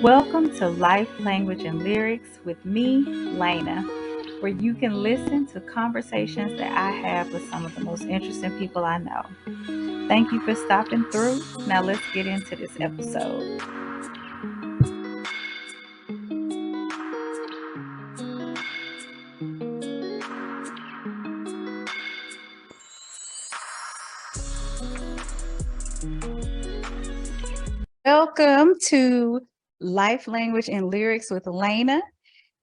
Welcome to Life, Language, and Lyrics with me, Laina, where you can listen to conversations that I have with some of the most interesting people I know. Thank you for stopping through. Now let's get into this episode. Welcome to Life, Language, and Lyrics with Laina.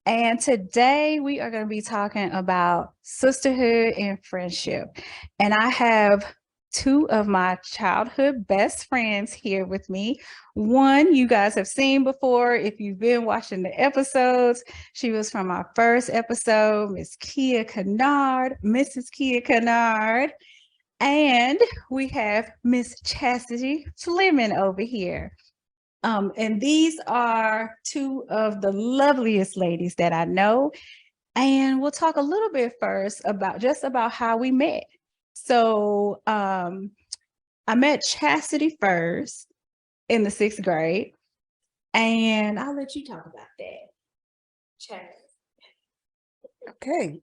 And today we are going to be talking about sisterhood and friendship. And I have two of my childhood best friends here with me. One you guys have seen before if you've been watching the episodes. She was from our first episode, Mrs. Kia Kennard. And we have Miss Chasity Fleming over here. And these are two of the loveliest ladies that I know. And we'll talk a little bit first about how we met. So I met Chasity first in the 6th grade. And I'll let you talk about that. Chasity. Okay.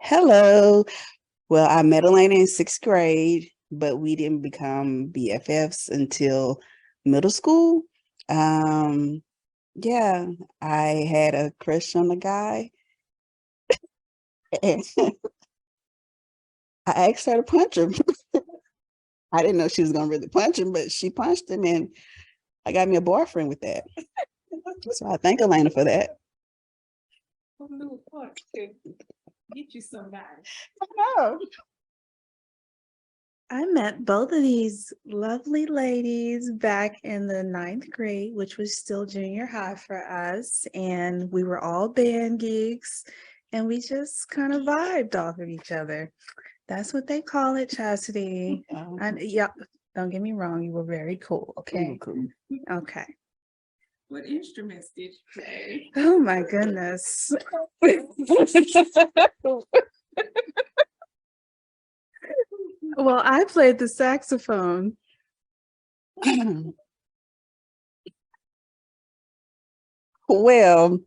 Hello. Well, I met Laina in 6th grade, but we didn't become BFFs until middle school. Yeah, I had a crush on the guy. And I asked her to punch him. I didn't know she was gonna really punch him, but she punched him, and I got me a boyfriend with that. So I thank Laina for that. Get you somebody. I know. I met both of these lovely ladies back in the 9th grade, which was still junior high for us. And we were all band gigs and we just kind of vibed off of each other. That's what they call it, Chastity. And yeah, don't get me wrong, you were very cool. Okay. Cool. Okay. What instruments did you play? Oh my goodness. Well, I played the saxophone. Well,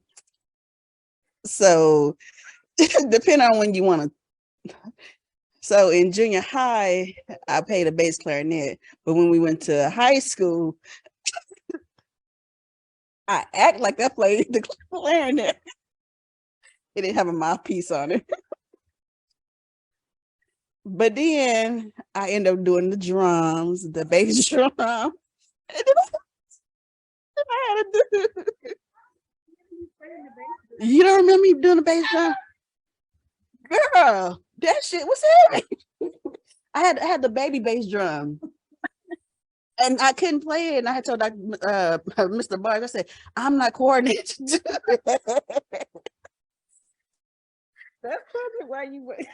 so depending on when you want to. So in junior high, I played a bass clarinet, but when we went to high school, I act like I played the clarinet. It didn't have a mouthpiece on it. But then I ended up doing the drums, the bass drum. And then I had to do. You don't remember me doing the bass drum? Girl, that shit was heavy. I had the baby bass drum. And I couldn't play it. And I had told Mr. Barge, I said, I'm not coordinated to do it. That's probably why you went.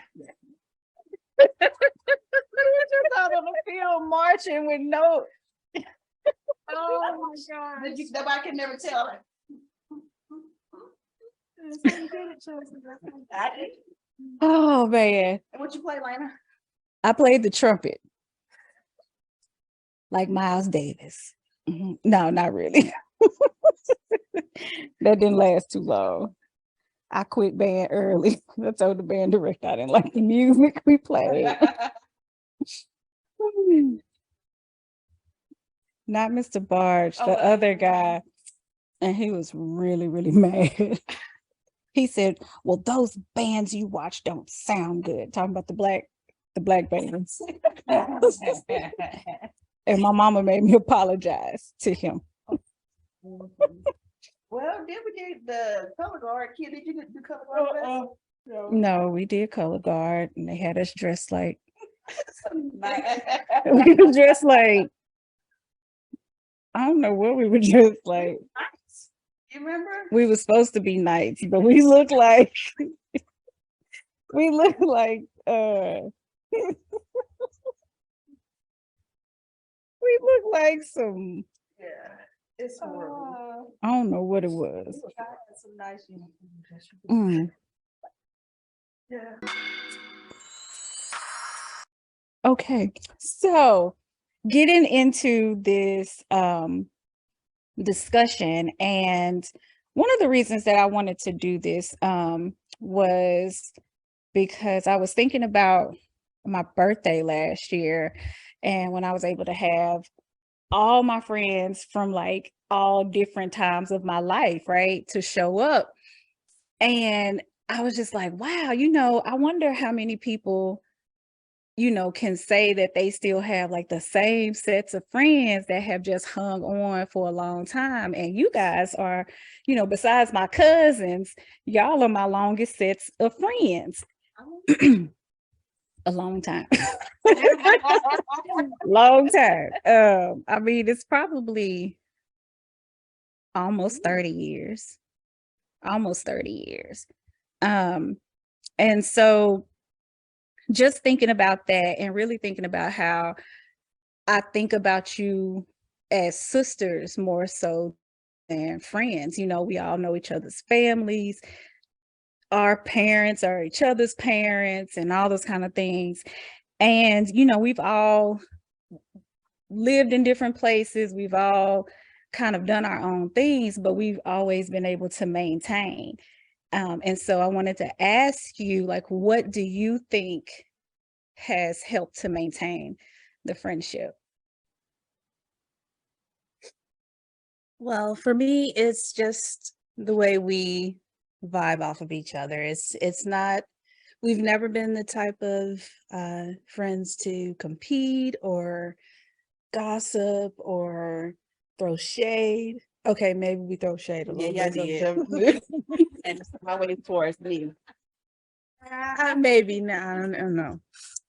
You just out on the field marching with no. Oh my God. Nobody can never tell it. Oh man. And what you play, Laina? I played the trumpet. Like Miles Davis. No, not really. That didn't last too long. I quit band early. I told the band director I didn't like the music we played. Not Mr. Barge, the other guy. And he was really, really mad. He said, well, those bands you watch don't sound good. Talking about the black bands. And my mama made me apologize to him. Well, then we did the color guard. Kid, did you do color guard? No, we did color guard, and they had us dressed like we were dressed like I don't know what we were dressed like. You remember? We were supposed to be knights, but we looked like we looked like we looked like some. Yeah, it's horrible. I don't know what it was. Some nice uniforms. Yeah. Okay, so getting into this discussion. And one of the reasons that I wanted to do this was because I was thinking about my birthday last year, and when I was able to have all my friends from like all different times of my life, right, to show up. And I was just like, wow, I wonder how many people, can say that they still have like the same sets of friends that have just hung on for a long time. And you guys are, besides my cousins, y'all are my longest sets of friends. A long time. Long time. I mean, it's probably almost 30 years. Almost 30 years. And so just thinking about that and really thinking about how I think about you as sisters more so than friends. We all know each other's families. Our parents are each other's parents and all those kind of things. And, we've all lived in different places. We've all kind of done our own things, but we've always been able to maintain. And so I wanted to ask you, like, what do you think has helped to maintain the friendship? Well, for me, it's just the way we vibe off of each other. It's not, we've never been the type of friends to compete or gossip or throw shade. Okay, maybe we throw shade a little bit. did. And my way towards me. Maybe no, I don't know.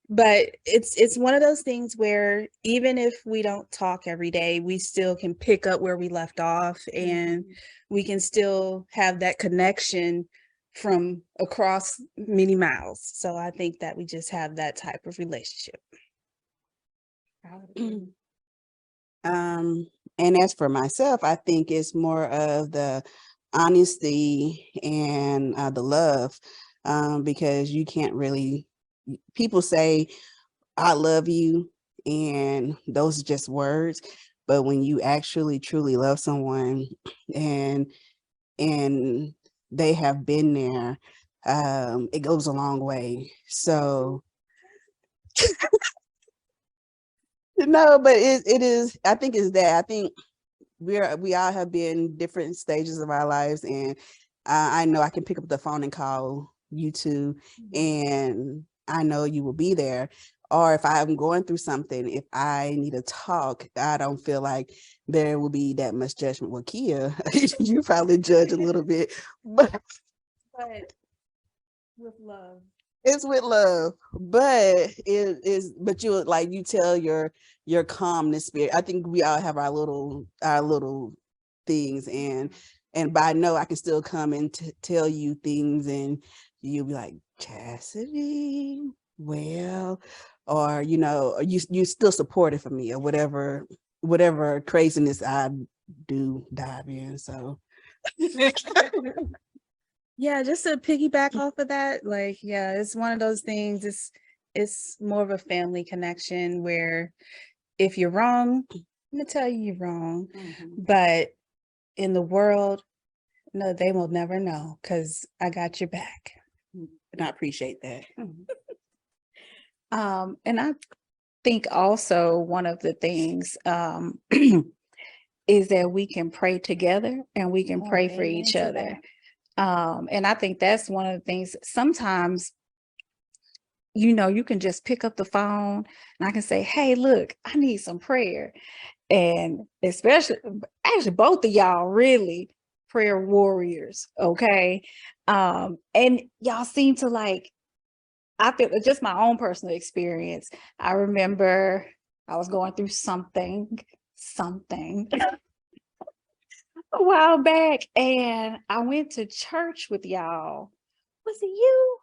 But it's one of those things where even if we don't talk every day, we still can pick up where we left off, and we can still have that connection from across many miles. So I think that we just have that type of relationship. And as for myself, I think it's more of the honesty and the love, because you can't really, people say, I love you, and those are just words. But when you actually truly love someone and they have been there, it goes a long way. So no, but it is, I think it's that. I think we all have been different stages of our lives, and I know I can pick up the phone and call you two, and I know you will be there. Or if I'm going through something, if I need to talk, I don't feel like there will be that much judgment. Well, Kia, you probably judge a little bit, but With love. it's with love. But it is, but you tell your calmness spirit. I think we all have our little things, but I know I can still come and tell you things, and you'll be like, Chasity, well, or you still supportive of me, or whatever craziness I do dive in. So Yeah, just to piggyback off of that, like, yeah, it's one of those things. It's more of a family connection where if you're wrong, I'm gonna tell you you're wrong. But in the world, no, they will never know because I got your back. and I appreciate that. And I think also one of the things is that we can pray together and we can pray for each other. And I think that's one of the things. Sometimes, you can just pick up the phone and I can say, hey, look, I need some prayer. And actually both of y'all really prayer warriors. Okay. And y'all seem to like, I feel just my own personal experience. I remember I was going through something a while back, and I went to church with y'all. Was it you?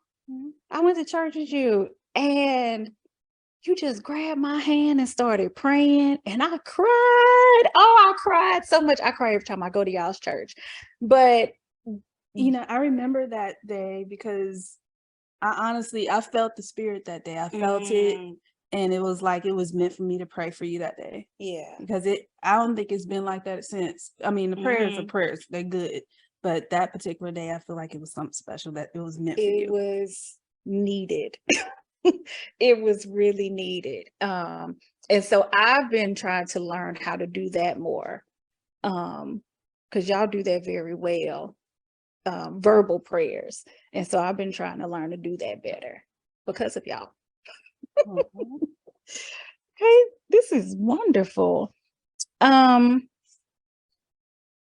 I went to church with you, and you just grabbed my hand and started praying, and I cried. Oh, I cried so much. I cry every time I go to y'all's church. But I remember that day because I felt the spirit that day. I felt it, And it was like it was meant for me to pray for you that day. Yeah. Because I don't think it's been like that since. I mean, the prayers are prayers, they're good. But that particular day, I feel like it was something special that it was meant for you. It was needed. It was really needed. And so I've been trying to learn how to do that more. Because y'all do that very well. Verbal prayers. And so I've been trying to learn to do that better because of y'all. Hey, this is wonderful. And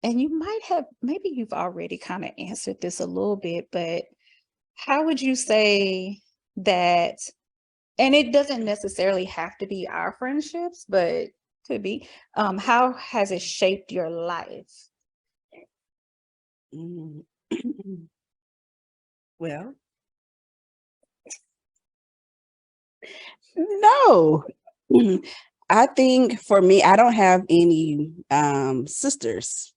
you might have, maybe you've already kind of answered this a little bit, but how would you say that, and it doesn't necessarily have to be our friendships, but could be, how has it shaped your life? Well, no. I think for me, I don't have any sisters,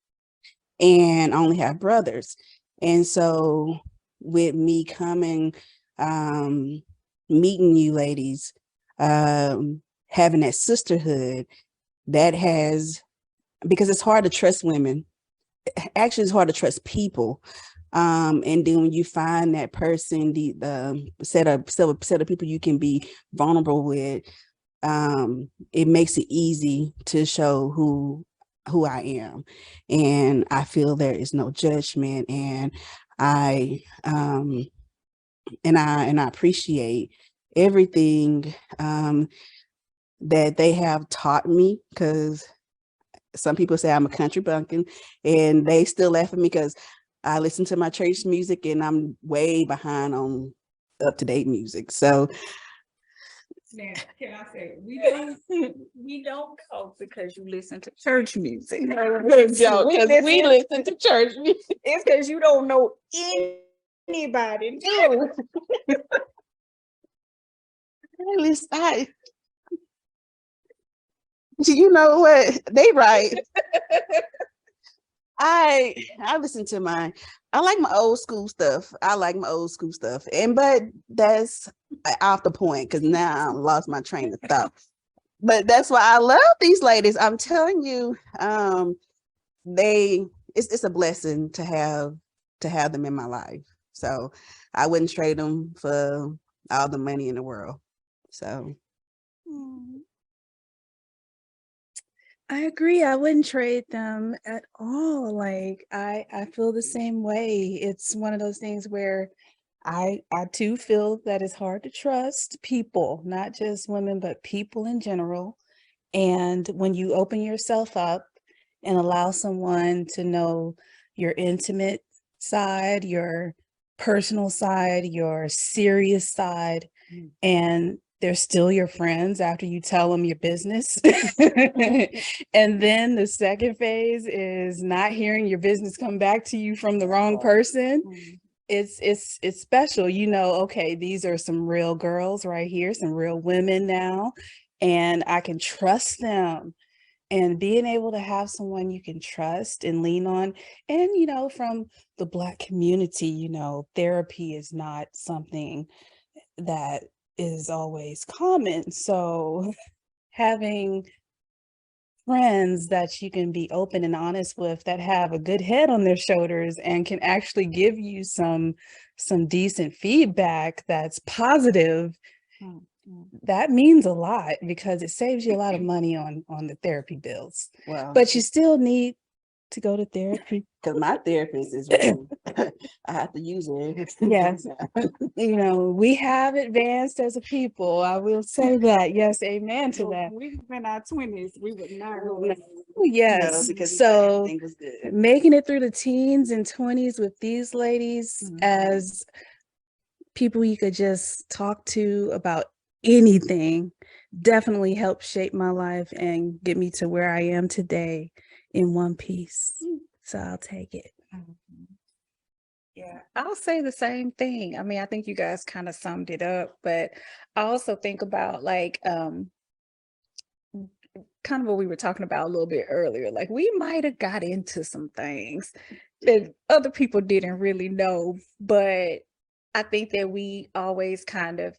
and I only have brothers. And so with me coming, meeting you ladies, having that sisterhood, that has, because it's hard to trust women. Actually, it's hard to trust people. And then when you find that person, the set of people you can be vulnerable with, it makes it easy to show who I am. And I feel there is no judgment, and I appreciate everything that they have taught me, because some people say I'm a country bumpkin, and they still laugh at me because I listen to my church music and I'm way behind on up-to-date music. So Now, can I say we don't cope because you listen to church music. because we listen to church music. It's because you don't know anybody new. At least you know what? They right. I listen to I like my old school stuff. But that's off the point, because now I lost my train of thought. But that's why I love these ladies. I'm telling you, it's a blessing to have them in my life. So I wouldn't trade them for all the money in the world. So I agree. I wouldn't trade them at all. Like I feel the same way. It's one of those things where I too feel that it's hard to trust people, not just women, but people in general. And when you open yourself up and allow someone to know your intimate side, your personal side, your serious side, and they're still your friends after you tell them your business. And then the second phase is not hearing your business come back to you from the wrong person. It's special. You know, okay, these are some real girls right here, some real women now, and I can trust them. And being able to have someone you can trust and lean on, and you know, from the Black community, you know, therapy is not something that is always common. So having friends that you can be open and honest with, that have a good head on their shoulders and can actually give you some decent feedback that's positive, that means a lot, because it saves you a lot of money on the therapy bills. Wow. But you still need to go to therapy. Because my therapist is one. I have to use it. Yes. You know, we have advanced as a people. I will say that. Yes, amen to that. We in our 20s, we would not. Yes. Because So everything was good. making it through the teens and 20s with these ladies as people you could just talk to about anything definitely helped shape my life and get me to where I am today in one piece. So I'll take it. Yeah, I'll say the same thing. I mean, I think you guys kind of summed it up, but I also think about like kind of what we were talking about a little bit earlier. Like we might have got into some things that other people didn't really know, but I think that we always kind of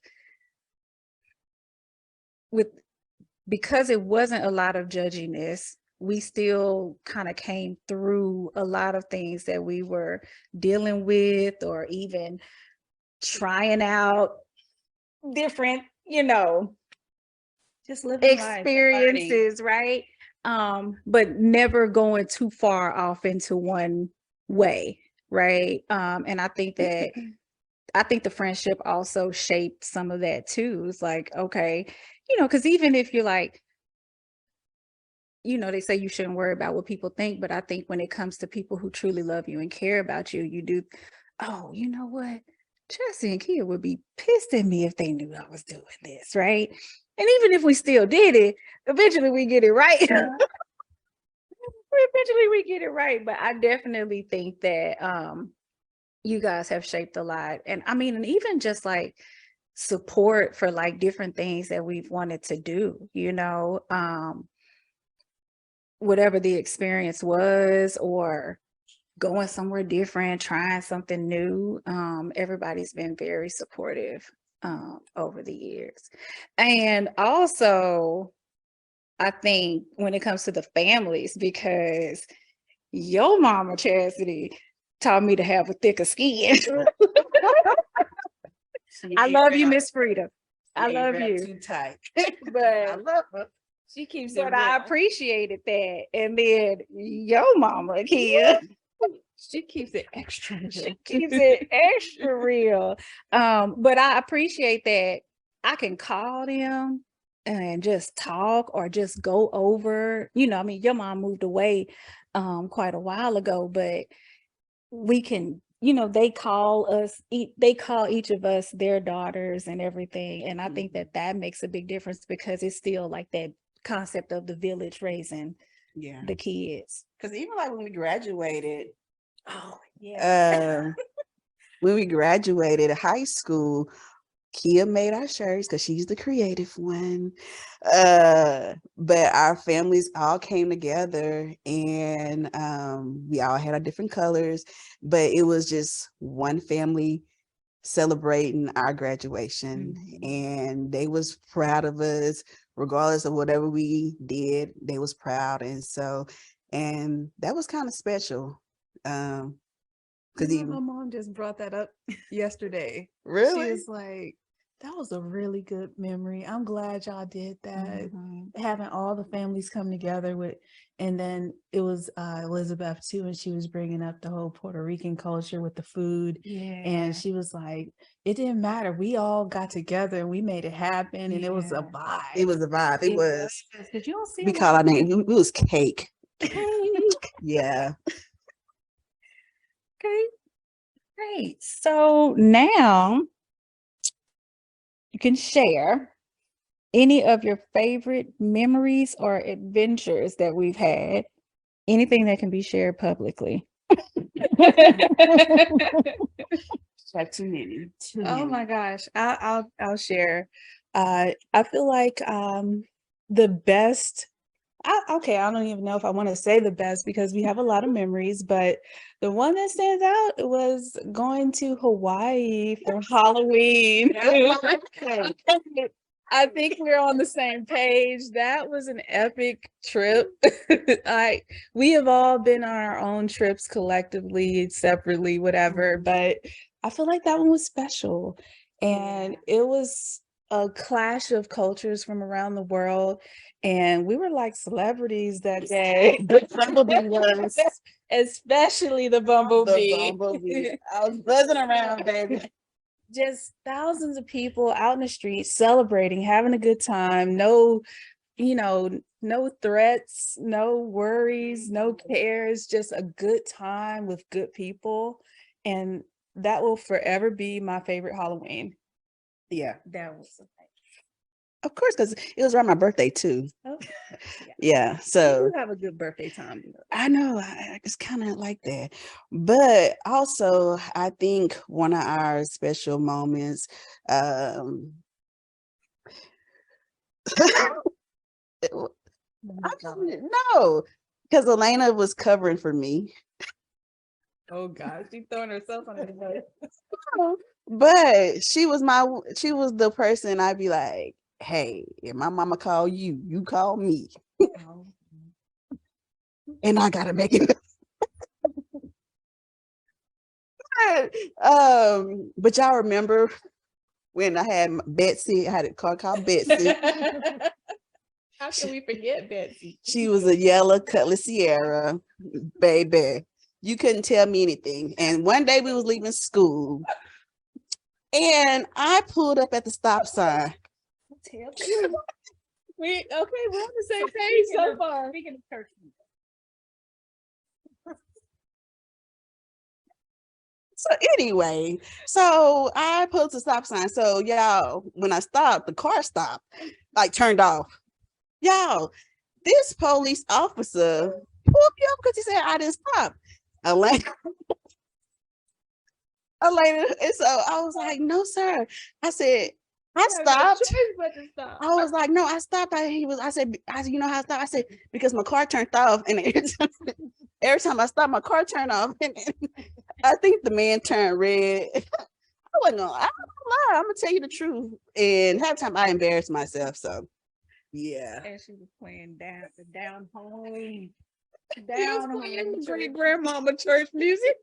because it wasn't a lot of judginess, we still kind of came through a lot of things that we were dealing with, or even trying out different, Just living life and learning. experiences, right? But never going too far off into one way, right? And I think the friendship also shaped some of that too. It's like, okay, because even if you're like, they say you shouldn't worry about what people think, but I think when it comes to people who truly love you and care about you, you do, oh, you know what? Chasity and Kia would be pissed at me if they knew I was doing this, right? And even if we still did it, eventually we get it right. Eventually we get it right. But I definitely think that you guys have shaped a lot. And I mean, and even just like support for like different things that we've wanted to do, whatever the experience was, or going somewhere different, trying something new. Everybody's been very supportive over the years. And also, I think when it comes to the families, because your mama Chasity taught me to have a thicker skin. I love you, Miss Frida. I love you. Too tight. But I love her. She keeps it but I real. appreciated that. And then your mama, Kia, She keeps it extra real. she keeps it extra real. But I appreciate that I can call them and just talk, or just go over, I mean, your mom moved away quite a while ago, but we can, they call us, they call each of us their daughters and everything. And I think that makes a big difference, because it's still like that concept of the village raising the kids. Because even like when we graduated, Oh yeah. when we graduated high school, Kia made our shirts because she's the creative one. But our families all came together, and we all had our different colors, but it was just one family celebrating our graduation. And they was proud of us regardless of whatever we did. They was proud. And that was kind of special. Because My even mom just brought that up yesterday. really, She was like, that was a really good memory. I'm glad y'all did that. Having all the families come together and then it was Elizabeth too, and she was bringing up the whole Puerto Rican culture with the food. And she was like, it didn't matter. We all got together and we made it happen, and it was a vibe. it was a vibe. It was. Because you don't see We call our name. It was cake. Yeah. Okay, great. So now you can share any of your favorite memories or adventures that we've had. Anything that can be shared publicly. Got too many. Oh my gosh. I'll share. I feel like the best I don't even know if I want to say the best, because we have a lot of memories, but the one that stands out was going to Hawaii for Halloween. I think we're on the same page. That was an epic trip. We have all been on our own trips collectively, separately, whatever, but I feel like that one was special. And it was a clash of cultures from around the world. And we were like celebrities that day. The bumblebee was, especially the bumblebee. I was buzzing around, baby. Just thousands of people out in the street celebrating, having a good time. No, no threats, no worries, no cares, just a good time with good people. And that will forever be my favorite Halloween. Yeah. That was Of course, because it was around my birthday too. Okay. Yeah. So You have a good birthday time. I know I just kind of like that. But also I think one of our special moments, no, because Laina was covering for me. Oh God, she's throwing herself under the bus. But she was the person I'd be like, hey, if my mama call you, you call me. Oh. And I gotta make it. But y'all remember when I had Betsy, I had a car called Betsy. How can we forget Betsy? She was a yellow Cutlass Sierra, baby. You couldn't tell me anything. And one day we was leaving school, and I pulled up at the stop sign. We're on the same page so far. Speaking of church. So anyway, so I pulled the stop sign. So y'all, when I stopped, the car stopped, like turned off. Y'all, this police officer pulled me up because he said I didn't stop. Elena, and so I was like, no, sir. I said, I stopped. I was like, no, I stopped. I said, you know how I stopped? I said, because my car turned off. And every time I stopped, my car turned off. And I think the man turned red. I wasn't gonna lie. I'm gonna tell you the truth. And half time I embarrassed myself. So yeah. And she was playing down home. Down home. Great grandmama church music.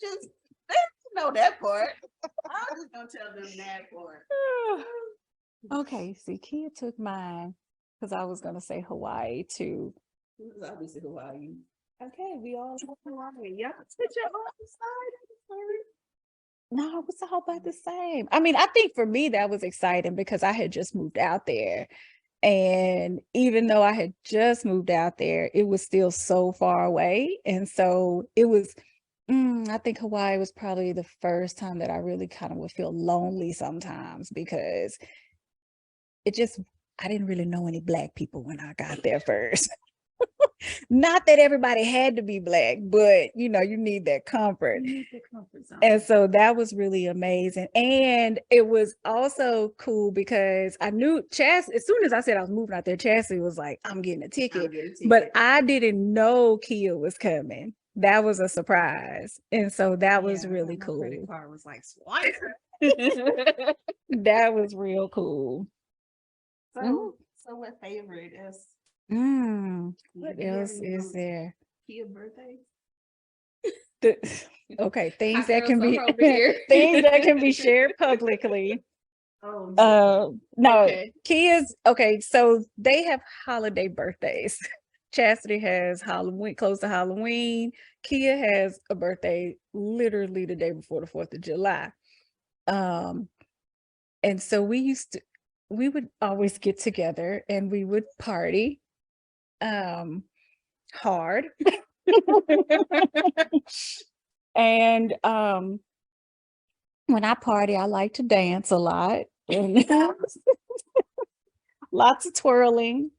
Just they know that part. I'm just gonna tell them that part. Okay, see, Kia took mine because I was gonna say Hawaii too. Obviously Hawaii. Okay, we all have Hawaii. Y'all put your own side. No, it's all about the same. I mean, I think for me that was exciting because I had just moved out there. And even though I had just moved out there, it was still so far away. And so it was, I think Hawaii was probably the first time that I really kind of would feel lonely sometimes because I didn't really know any Black people when I got there first. Not that everybody had to be Black, but you need that comfort. You need the comfort zone. And so that was really amazing. And it was also cool because I knew as soon as I said I was moving out there, Chasity was like, I'm getting a ticket. But I didn't know Kia was coming. That was a surprise. And so that was really cool. My credit card was like, swipe. That was real cool. So what favorite is What else is there? Kia birthday? Okay, things Hot that girl can be summer over here. things that can be shared publicly. Oh, No, Okay. Kia's okay, so they have holiday birthdays. Chastity has Halloween, close to Halloween. Kia has a birthday literally the day before the 4th of July. And so we would always get together and we would party hard. And when I party, I like to dance a lot and lots of twirling.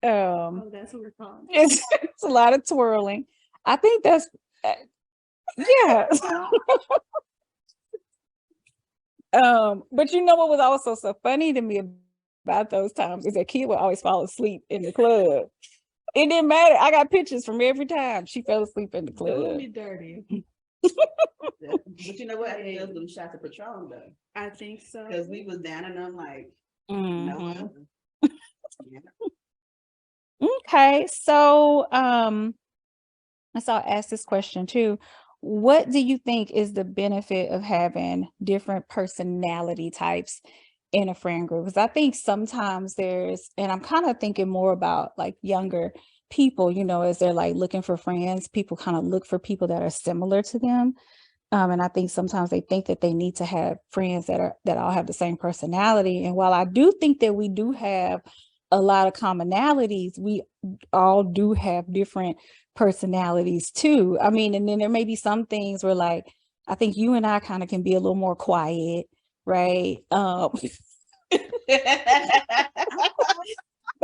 That's what we're calling. It's a lot of twirling. I think that's yeah. But you know what was also so funny to me about those times is that Kia would always fall asleep in the club. It didn't matter. I got pictures from every time she fell asleep in the club. Doing me dirty. But you know what? It was them shots of Patron though. I think so. Because we was down and I'm like, Mhm. no. Yeah. Okay, so I'll ask this question too. What do you think is the benefit of having different personality types in a friend group? Because I think sometimes and I'm kind of thinking more about like younger people, as they're like looking for friends, people kind of look for people that are similar to them. And I think sometimes they think that they need to have friends that all have the same personality. And while I do think that we do have a lot of commonalities, we all do have different personalities too. I mean, and then there may be some things where like, I think you and I kind of can be a little more quiet, right? But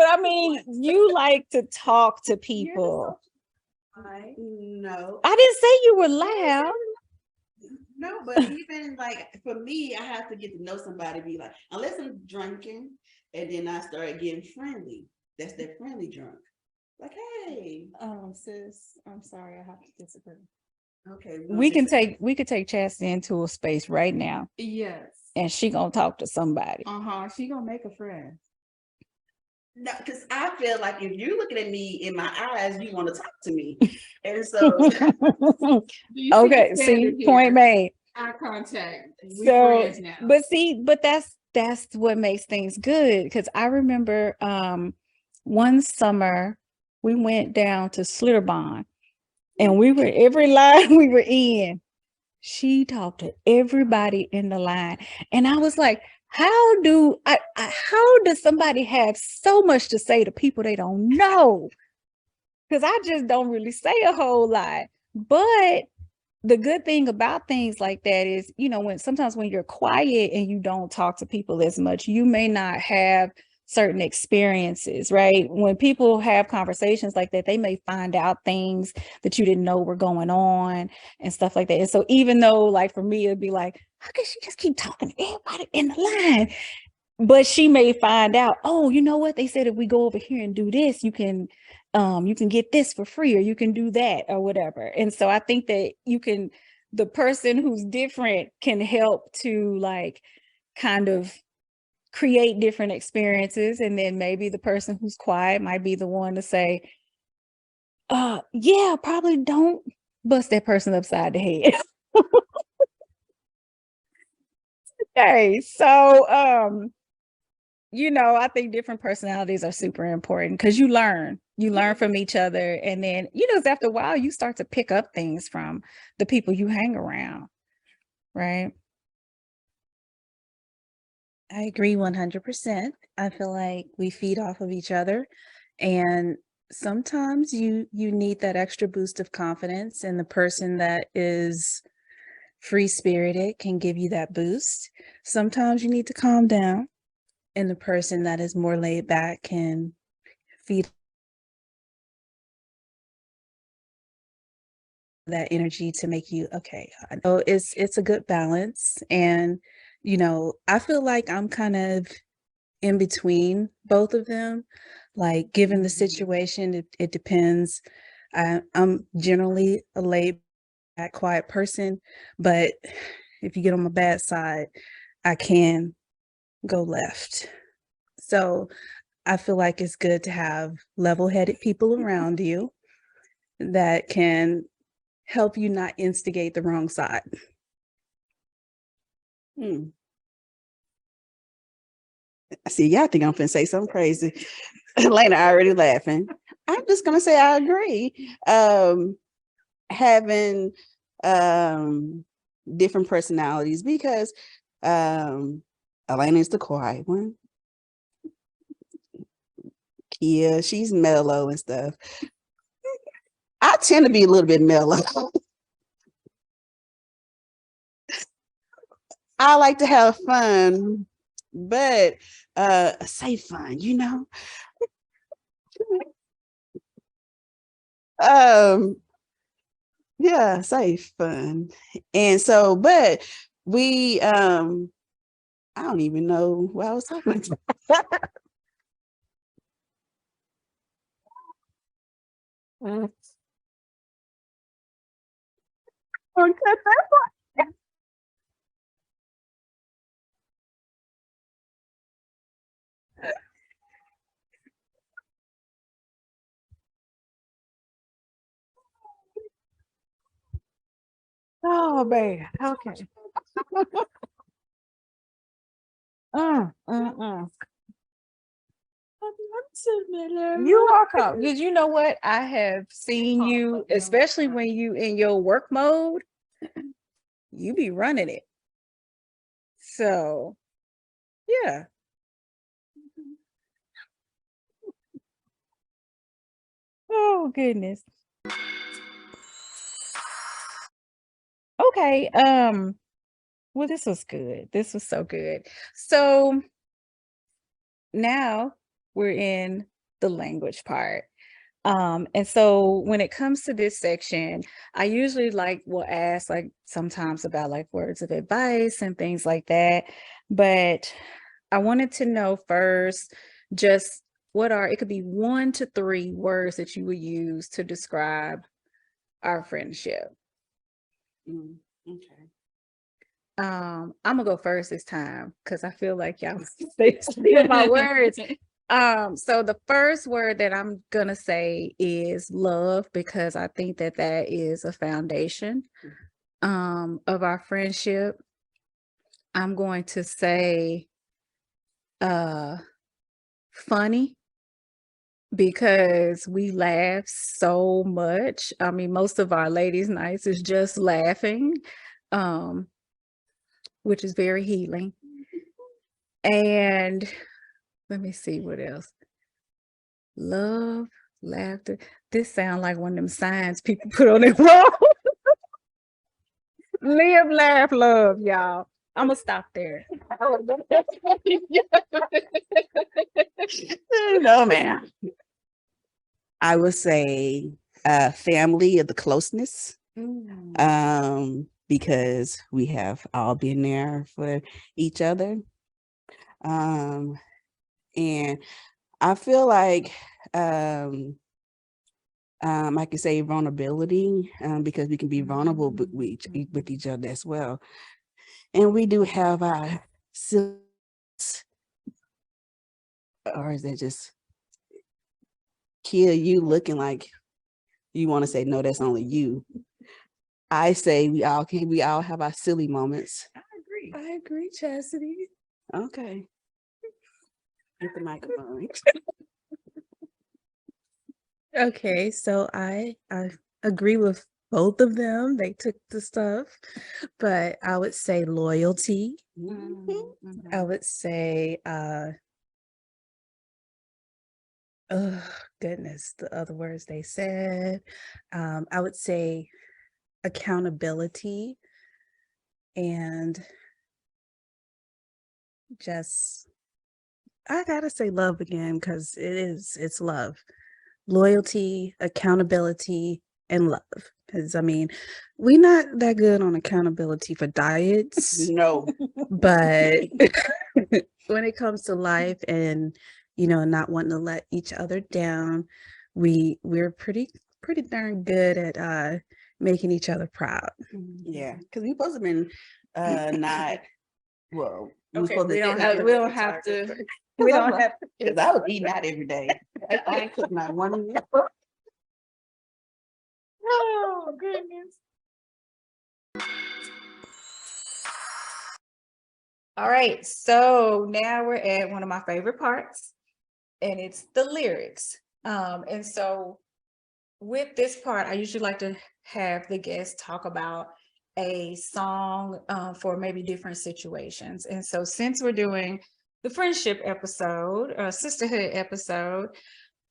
I mean, you like to talk to people. No. I didn't say you were loud. No, but even like for me, I have to get to know somebody, be like, unless I'm drinking and then I start getting friendly. That's that friendly drunk. Like, hey. Sis, I'm sorry, I have to disagree. Okay. We could take Chastity into a space right now, Yes. and she gonna talk to somebody. She gonna make a friend. No, because I feel like if you're looking at me in my eyes, you want to talk to me. And so Okay, see, point made. Eye contact. We So, friends now. but that's what makes things good. Because I remember one summer we went down to Slitterbond, and we were every line we were in. She talked to everybody in the line, and I was like, how does somebody have so much to say to people they don't know? Because I just don't really say a whole lot. But the good thing about things like that is, sometimes when you're quiet and you don't talk to people as much, you may not have certain experiences, right? When people have conversations like that, they may find out things that you didn't know were going on and stuff like that. And so even though, like, for me, it'd be like, how can she just keep talking to everybody in the line? But she may find out, oh, you know what? They said if we go over here and do this, you can get this for free, or you can do that, or whatever. And so I think that the person who's different can help to, like, kind of create different experiences. And then maybe the person who's quiet might be the one to say, yeah, probably don't bust that person upside the head. Okay, so I think different personalities are super important, because you learn from each other. And then, after a while, you start to pick up things from the people you hang around, right? I agree 100%. I feel like we feed off of each other, and sometimes you need that extra boost of confidence, and the person that is free-spirited can give you that boost. Sometimes you need to calm down, and the person that is more laid back can feed that energy to make you okay. So it's a good balance. And I feel like I'm kind of in between both of them. Like, given the situation, it depends. I'm generally a laid back, quiet person, but if you get on my bad side, I can go left. So I feel like it's good to have level-headed people around you that can help you not instigate the wrong side. See, y'all think I'm finna say something crazy. Laina already laughing. I'm just gonna say I agree. Having different personalities, because Laina is the quiet one. Kia, she's mellow and stuff. I tend to be a little bit mellow. I like to have fun, but safe fun, yeah, safe fun. And so, but we I don't even know what I was talking about. Oh, baby. Okay. You are calm. Because you know what? I have seen you, especially when you in your work mode, you be running it. So, yeah. Oh, goodness. Okay. Well, this was good. This was so good. So now we're in the language part. And so when it comes to this section, I usually will ask sometimes about words of advice and things like that. But I wanted to know first, just it could be 1 to 3 words that you would use to describe our friendship. Okay. I'm gonna go first this time because I feel like y'all steal my words. So the first word that I'm gonna say is love, because I think that that is a foundation of our friendship. I'm going to say funny, because we laugh so much. I mean, most of our ladies' nights is just laughing, which is very healing. And let me see what else. Love, laughter. This sounds like one of them signs people put on their wall. Live, laugh, love, y'all. I'm gonna stop there. No, man. I would say family of the closeness. Because we have all been there for each other. And I feel like I can say vulnerability, because we can be vulnerable with each other as well. And we do have our or is that just Kia, you looking like you want to say, no, that's only you. I say we all have our silly moments. I agree, Chasity. Okay. Get the microphone. Okay, so I agree with both of them. They took the stuff, but I would say loyalty. I would say oh goodness, the other words they said. I would say accountability, and just I gotta say love again, because it's love. Loyalty, accountability, and love. Because I mean, we're not that good on accountability for diets, No. but when it comes to life and not wanting to let each other down, we're pretty darn good at making each other proud. Yeah, because we supposed to been not well. Okay, we don't have to. Because I was eating out every day. I ain't cooked not one meal. Oh goodness. All right, so now we're at one of my favorite parts, and it's the lyrics. And so with this part, I usually like to have the guests talk about a song for maybe different situations. And so since we're doing the friendship episode, sisterhood episode,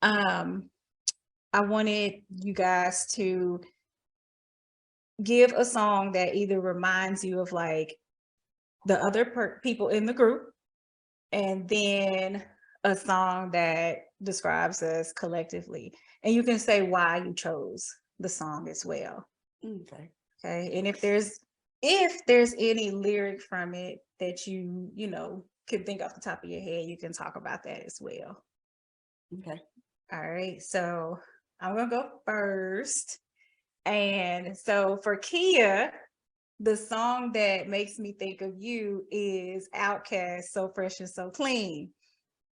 I wanted you guys to give a song that either reminds you of like the other people in the group, and then a song that describes us collectively. And you can say why you chose the song as well. Okay. Okay. And if there's any lyric from it that you can think off the top of your head, you can talk about that as well. Okay. All right. So I'm gonna go first. And so for Kia, the song that makes me think of you is Outkast, So Fresh and So Clean.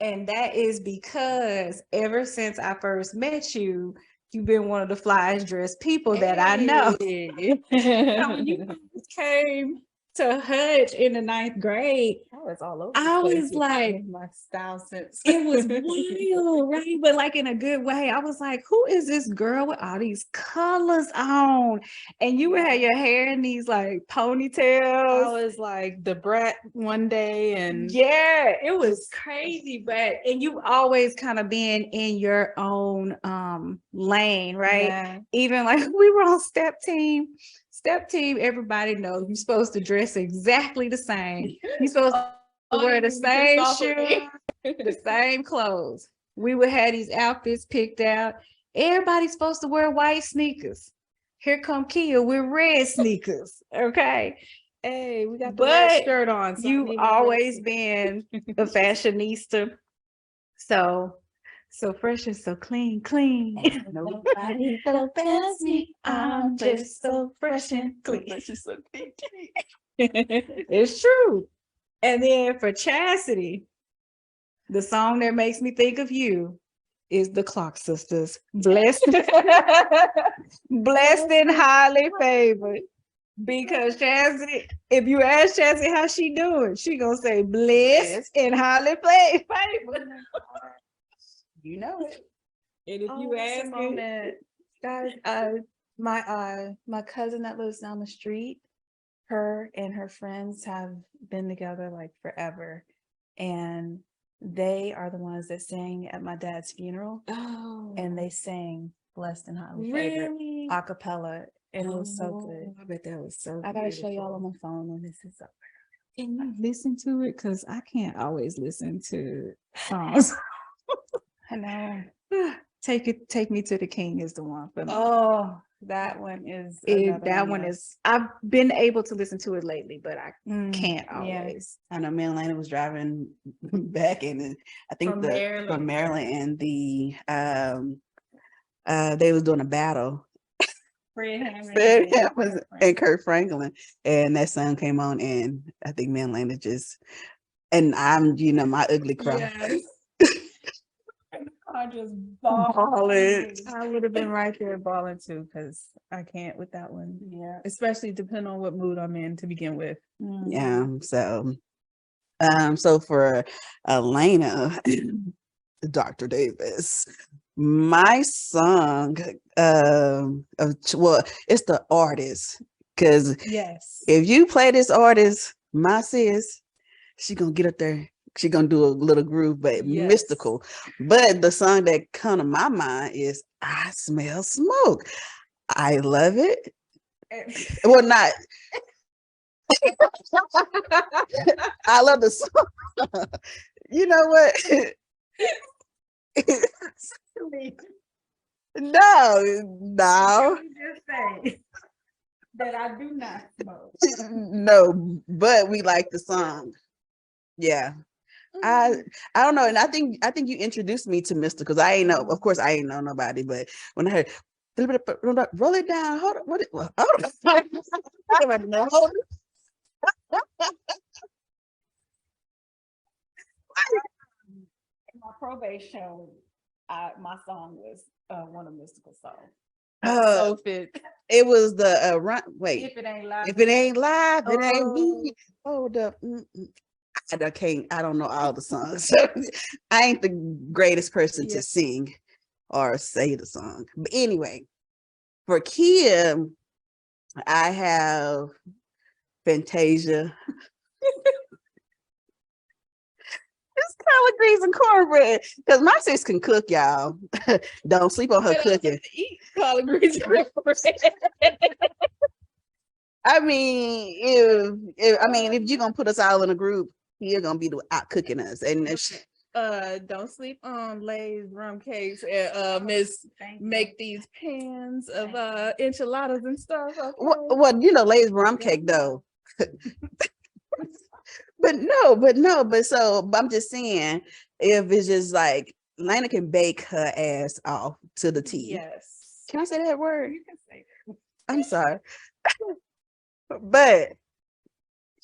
And that is because ever since I first met you, you've been one of the flyest dressed people that I know. So when you first came to Hutch in the 9th grade, I was all over. I was like, my style sense. it was wild, right? But like in a good way. I was like, who is this girl with all these colors on? And you would have your hair in these like ponytails. I was like the brat one day, and yeah, it was crazy. But and you've always kind of been in your own lane, right? yeah. Even like we were on step team. Step team, everybody knows you're supposed to dress exactly the same. You're supposed to wear the same shoes, the same clothes. We would have these outfits picked out. Everybody's supposed to wear white sneakers. Here come Kia with red sneakers. Okay. Hey, we got the But red shirt on. So you've always been a fashionista. So So fresh and so clean, clean. Nobody compares me. I'm just so fresh and clean. It's true. And then for Chastity, the song that makes me think of you is the Clock Sisters. Blessed, blessed and highly favored. Because Chastity, if you ask Chastity how she doing, she gonna say blessed and highly favored. You know it. And if you That's a ask me, moment. Guys, my cousin that lives down the street, her and her friends have been together like forever. And they are the ones that sang at my dad's funeral. Oh, And they sang Blessed and Highly Favored really? a cappella. And it was so good. I bet that was so I gotta show y'all beautiful. on my phone when this is up. Can you listen to it? Because I can't always listen to songs. I know. Take Me to the King is the one for me. Oh, that one is That one is, I've been able to listen to it lately, but I can't yeah. always. I know me and Laina was driving back in, I think From from Maryland. Maryland, and they was doing a battle. Fred Hammond Fred and Hammond and Kurt Franklin, and that song came on, and I think me and Laina just, and I'm, my ugly cry. Yes. I just Bawling. I would have been right there balling too, because I can't with that one. Yeah. Especially depending on what mood I'm in to begin with. Yeah, so for Elena, Dr. Davis, my song, it's the artist, because Yes. if you play this artist, my sis, she gonna get up there, she gonna do a little groove, but Yes. mystical. But the song that come to my mind is I Smell Smoke. I love it. Well, not I love the song. You know what? No. Just say that I do not smoke. No, but we like the song. Yeah. I don't know, and I think you introduced me to Mr. because I ain't know, of course I ain't know nobody, but when I heard roll it down, hold on, My probation, my song was one of Mystical songs. So fit. It was the run. Wait, If it ain't live, if it ain't live, it ain't Oh. me. Hold up. I don't know all the songs. I ain't the greatest person to sing or say the song. But anyway, for Kia, I have Fantasia. It's collard greens and cornbread. Because my sis can cook, y'all. Don't sleep on her cooking. Eat collard greens and cornbread. I mean, if you're gonna put us all in a group, you're gonna be out cooking us. And Don't sleep on Lay's rum cakes and Miss make these pans of enchiladas and stuff. Okay? what Lay's rum cake though. But I'm just saying, if it's just like Laina can bake her ass off to the T. Yes. Can I say that word? you can say that. I'm sorry. But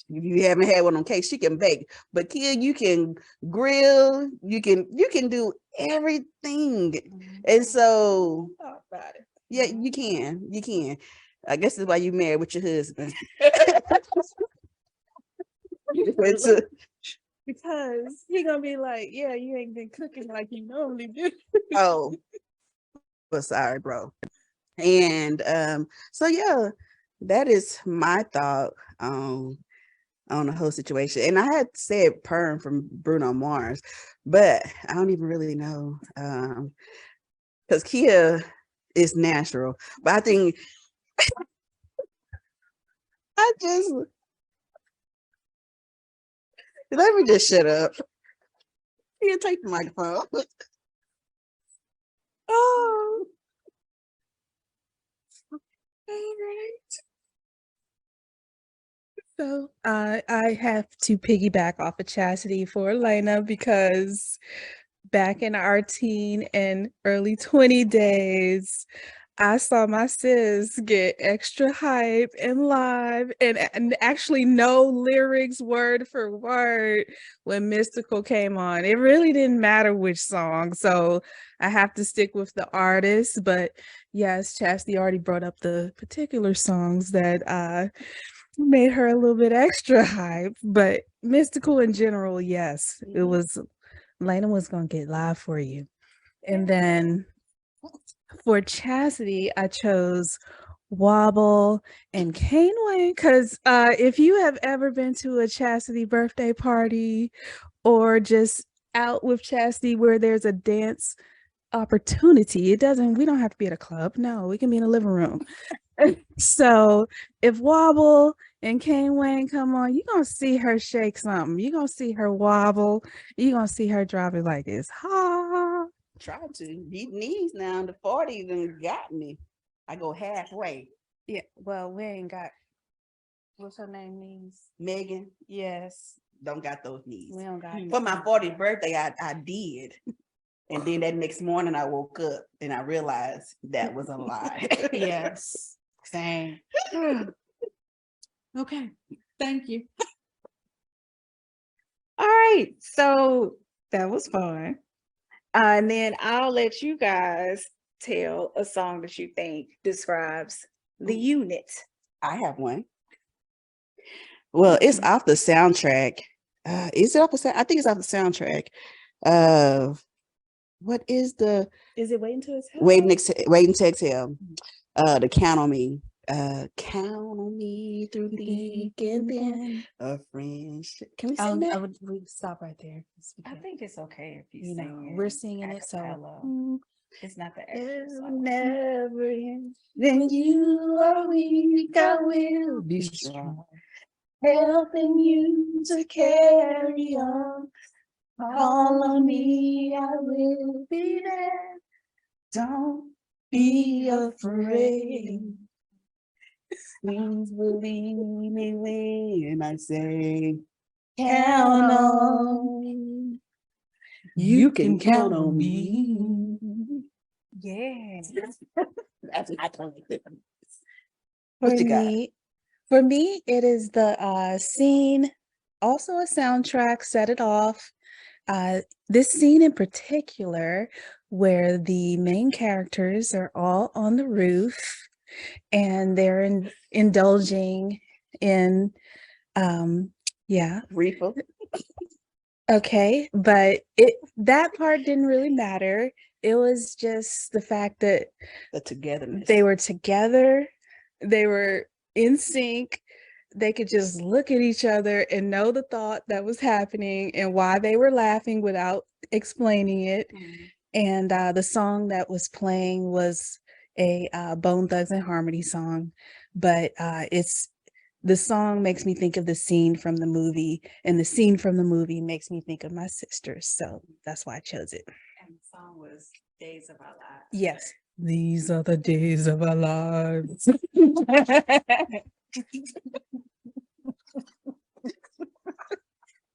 if you haven't had one on cake, she can bake. But Kia, you can grill, you can do everything. And so Talk about it. yeah, you can. I guess that's why you married with your husband. Because he gonna be like, yeah, you ain't been cooking like you normally do. Oh, but sorry, bro. And so yeah, that is my thought on the whole situation. And I had said Perm from Bruno Mars, but I don't even really know because Kia is natural. But I think let me just shut up. Here, take the microphone. Oh, All right. So I have to piggyback off of Chastity for Laina because back in our teen and early 20 days, I saw my sis get extra hype and live and actually know lyrics word for word when Mystical came on. It really didn't matter which song, so I have to stick with the artist. But yes, Chastity already brought up the particular songs that made her a little bit extra hype. But Mystical in general, yes, it was Laina was gonna get live for you. And then for Chastity, I chose Wobble and Caneway because if you have ever been to a Chastity birthday party or just out with Chastity where there's a dance opportunity, we don't have to be at a club. No, we can be in a living room. So if Wobble and Kane Wayne come on, you're gonna see her shake something. You're gonna see her wobble. You're gonna see her drop it like this. Ha! Try to. These knees now, the 40s done got me. I go halfway. Yeah, well, we ain't got what's her name means. Megan, Yes, don't got those knees. we don't got For my 40th birthday, I did. And then that next morning I woke up and I realized that was a lie. yes. Same. Okay, thank you. All right, so that was fun. And then I'll let you guys tell a song that you think describes the unit. I have one. Well, it's off the soundtrack. Is it off the sound? I think it's off the soundtrack. What is the Is it waiting to exhale? Waiting to exhale? The Count on Me. Count on me through thick and thin. A friendship. Can we sing that? We stop right there. I think it's okay if you You know, sing we're singing it, so acapella. It's not the extra It'll song. never end. When you are weak, I will be strong. Helping you to carry on. Call on me, I will be there. Don't be afraid. Please believe me when I say, count on. You can count on me. Yeah. That's my totally different. For What you got? me, it is the scene, also a soundtrack, Set It Off. This scene in particular, where the main characters are all on the roof and they're indulging in, yeah. Reefer. Okay, but that part didn't really matter. It was just the fact that The togetherness. they were together, they were in sync, they could just look at each other and know the thought that was happening and why they were laughing without explaining it. And the song that was playing was a Bone Thugs and Harmony song, but the song makes me think of the scene from the movie, and the scene from the movie makes me think of my sisters, so that's why I chose it. And the song was Days of Our Lives. Yes. These are the days of our lives.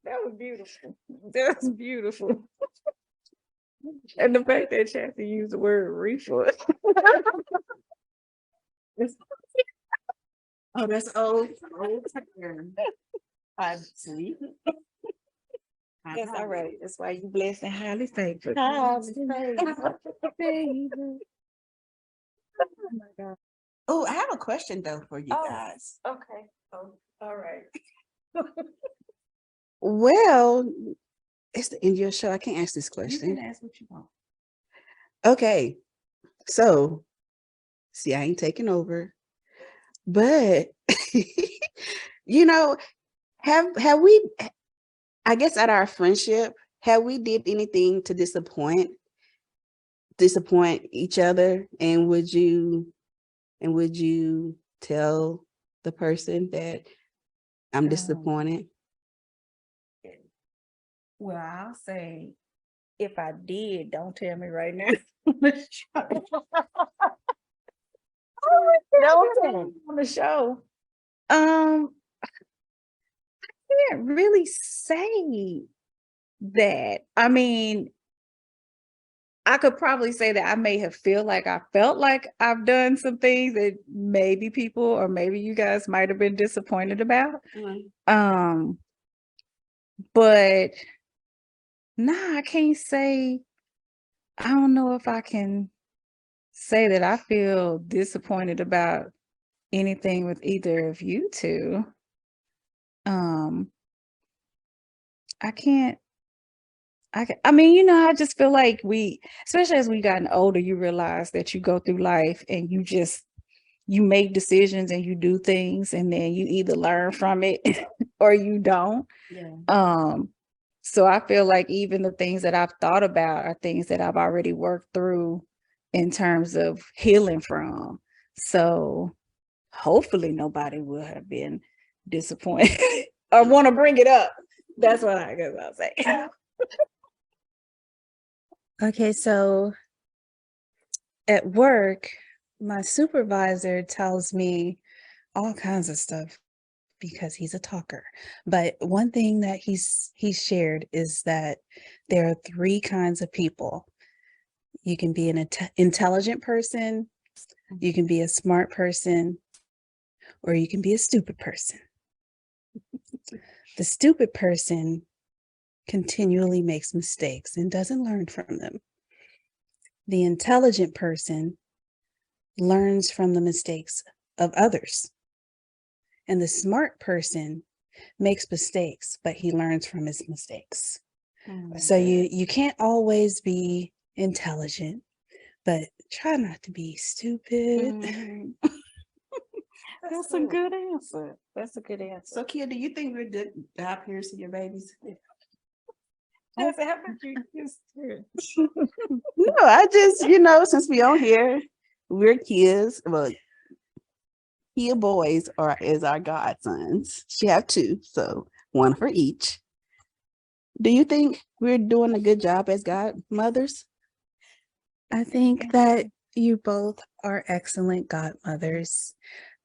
That was beautiful. That was beautiful. And the fact that Chastity used the word reefer. Oh, that's old term. I see. That's all right. That's why you blessed and highly favored. Oh, I have a question though for you Oh. guys. Okay. Oh, all right. Well, it's the end of your show. I can't ask this You question. can ask what you want. Okay. So, see, I ain't taking over. But you know, have we, I guess at our friendship, have we did anything to disappoint each other? And would you tell the person that I'm disappointed? Well, I'll say if I did, don't tell me right now. Don't tell me on the show. I can't really say that. I mean, I could probably say that I may have felt like I've done some things that maybe people or maybe you guys might have been disappointed about. But nah, I can't say, I don't know if I can say that I feel disappointed about anything with either of you two. I can't, I mean, you know, I just feel like especially as we gotten older, you realize that you go through life and you make decisions and you do things and then you either learn from it or you don't. Yeah. So I feel like even the things that I've thought about are things that I've already worked through in terms of healing from. So hopefully nobody will have been disappointed or want to bring it up. That's what I guess I'll say. Okay, so at work, my supervisor tells me all kinds of stuff because he's a talker. But one thing that he's shared is that there are 3 kinds of people. You can be an intelligent person, you can be a smart person, or you can be a stupid person. The stupid person continually makes mistakes and doesn't learn from them. The intelligent person learns from the mistakes of others. And the smart person makes mistakes, but he learns from his mistakes. So you can't always be intelligent, but try not to be stupid. That's a good answer. That's a good answer. So, Kia, do you think we're good godparents to your babies? That's happened to you. No, I just, you know, since we on here, we're kids. Well, Kia boys is our godsons. She have 2, so 1 for each. Do you think we're doing a good job as godmothers? I think that you both are excellent godmothers.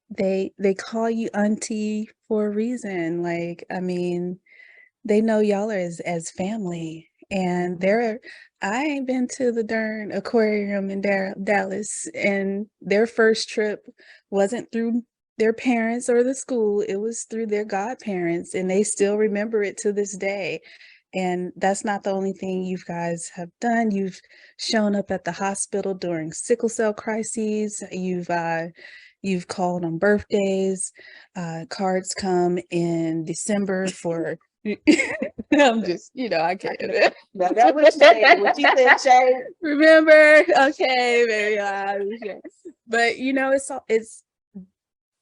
They call you auntie for a reason. Like, I mean, they know y'all are as family. And I ain't been to the darn aquarium in Dallas, and their first trip wasn't through their parents or the school. It was through their godparents, and they still remember it to this day. And that's not the only thing you guys have done. You've shown up at the hospital during sickle cell crises. You've called on birthdays. Cards come in December for. I'm just, I can't. Now that was shade. What you said, shade. Remember? Okay, maybe. But it's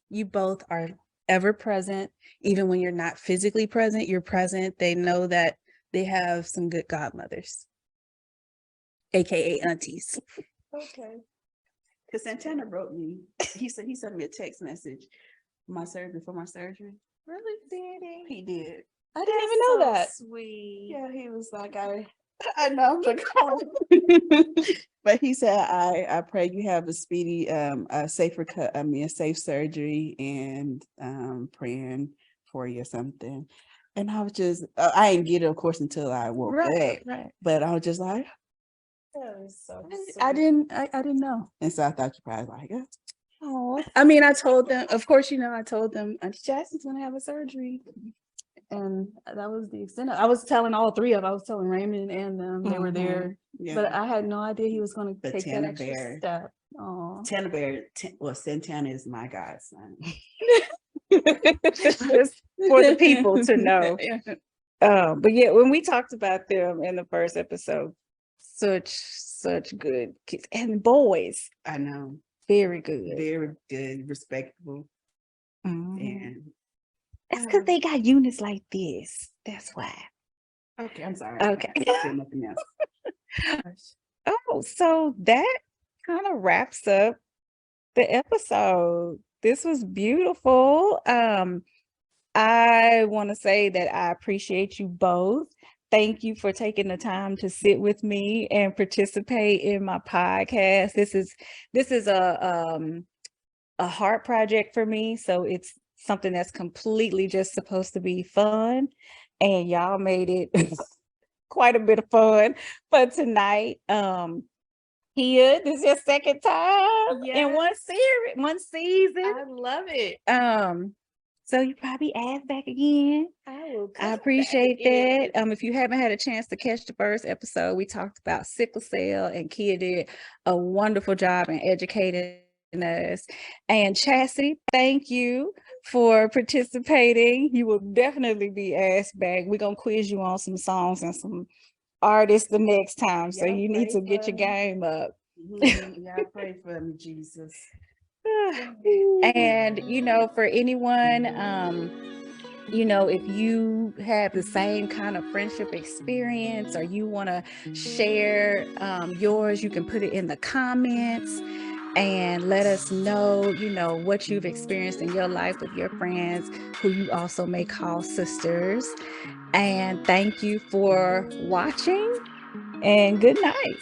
you both are ever present, even when you're not physically present. You're present. They know that they have some good godmothers, aka aunties. Okay. Because Santana wrote me. He sent me a text message. For my surgery. Really did he? He did. I didn't even know that. Sweet. Yeah, he was like, I know I'm calling. But he said, I pray you have a speedy, a safe surgery, and praying for you or something. And I was just, I didn't get it, of course, until I woke up. Right. But I was just like, That was so I didn't know. and so I thought you probably like, yeah. Oh, I mean, I told them, of course, I told them Auntie Jackson's gonna have a surgery. And that was the extent I was telling all 3 of them. I was telling Raymond and them, they were there. Yeah. But I had no idea he was going to take that Tana extra Bear. step. Oh, Tana Bear, Santana is my godson. Just for the people to know. But yeah, when we talked about them in the first episode, such good kids and boys. I know. Very good. Very good, respectable. And that's because they got units like this. That's why. Okay, I'm sorry. Okay. Nothing else. Oh, so that kind of wraps up the episode. This was beautiful. I want to say that I appreciate you both. Thank you for taking the time to sit with me and participate in my podcast. This is a heart project for me, so it's something that's completely just supposed to be fun, and y'all made it quite a bit of fun for tonight. Kia, this is your second time in one series, one season. I love it. So you probably ask back again. I appreciate that. If you haven't had a chance to catch the first episode, we talked about sickle cell, and Kia did a wonderful job in educating us. And Chasity, thank you for participating. You will definitely be asked back. We're gonna quiz you on some songs and some artists the next time. So you need to get your game up. Yeah, pray for me, Jesus. And for anyone, if you have the same kind of friendship experience, or you want to share yours, you can put it in the comments and let us know, what you've experienced in your life with your friends who you also may call sisters. And thank you for watching, and good night.